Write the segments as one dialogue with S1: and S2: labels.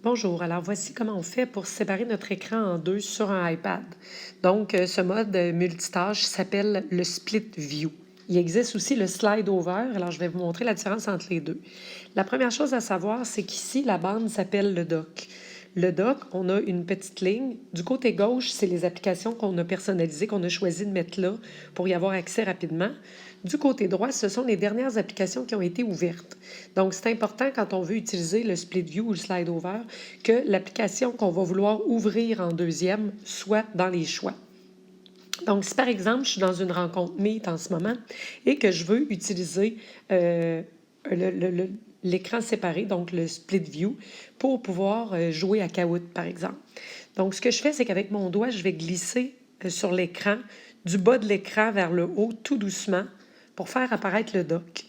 S1: Bonjour, alors voici comment on fait pour séparer notre écran en deux sur un iPad. Donc, ce mode multitâche s'appelle le Split View. Il existe aussi le Slide Over, alors je vais vous montrer la différence entre les deux. La première chose à savoir, c'est qu'ici, la bande s'appelle le dock. Le dock, on a une petite ligne. Du côté gauche, c'est les applications qu'on a personnalisées, qu'on a choisi de mettre là pour y avoir accès rapidement. Du côté droit, ce sont les dernières applications qui ont été ouvertes. Donc, c'est important quand on veut utiliser le Split View ou le Slide Over que l'application qu'on va vouloir ouvrir en deuxième soit dans les choix. Donc, si par exemple, je suis dans une rencontre Meet en ce moment et que je veux utiliser l'écran séparé, donc le split view, pour pouvoir jouer à Kahoot, par exemple. Donc, ce que je fais, c'est qu'avec mon doigt, je vais glisser sur l'écran, du bas de l'écran vers le haut, tout doucement, pour faire apparaître le dock.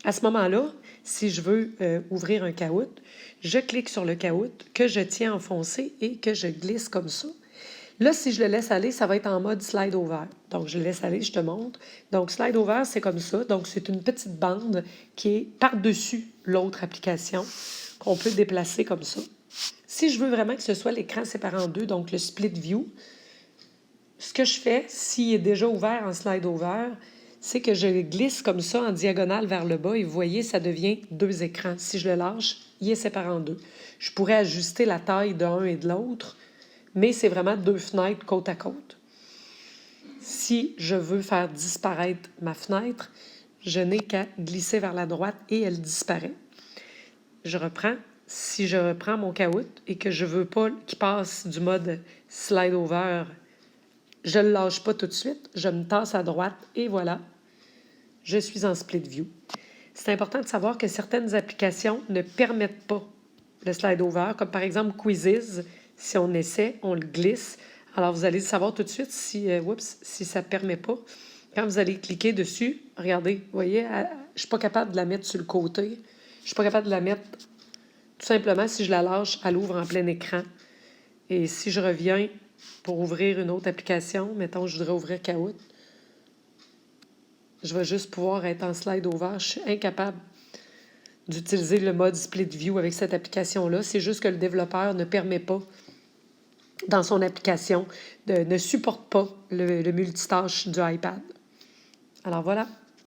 S1: À ce moment-là, si je veux ouvrir un Kahoot, je clique sur le Kahoot que je tiens enfoncé et que je glisse comme ça. Là, si je le laisse aller, ça va être en mode slide over. Donc, je le laisse aller, je te montre. Donc, slide over, c'est comme ça. Donc, c'est une petite bande qui est par-dessus l'autre application qu'on peut déplacer comme ça. Si je veux vraiment que ce soit l'écran séparé en deux, donc le split view, ce que je fais, s'il est déjà ouvert en slide over, c'est que je glisse comme ça en diagonale vers le bas et vous voyez, ça devient deux écrans. Si je le lâche, il est séparé en deux. Je pourrais ajuster la taille d'un et de l'autre, mais c'est vraiment deux fenêtres côte à côte. Si je veux faire disparaître ma fenêtre, je n'ai qu'à glisser vers la droite et elle disparaît. Je reprends. Si je reprends mon Kahoot et que je ne veux pas qu'il passe du mode slide over, je ne le lâche pas tout de suite, je me tasse à droite et voilà, je suis en split view. C'est important de savoir que certaines applications ne permettent pas le slide over, comme par exemple Quizzes. Si on essaie, on le glisse. Alors, vous allez savoir tout de suite si ça ne permet pas. Quand vous allez cliquer dessus, regardez, vous voyez, je ne suis pas capable de la mettre sur le côté. Je ne suis pas capable de la mettre, tout simplement, si je la lâche, elle ouvre en plein écran. Et si je reviens pour ouvrir une autre application, mettons, je voudrais ouvrir Kahoot, je vais juste pouvoir être en slide over. Je suis incapable d'utiliser le mode split view avec cette application-là. C'est juste que le développeur ne permet pas, dans son application, ne supporte pas le multitâche du iPad. Alors voilà.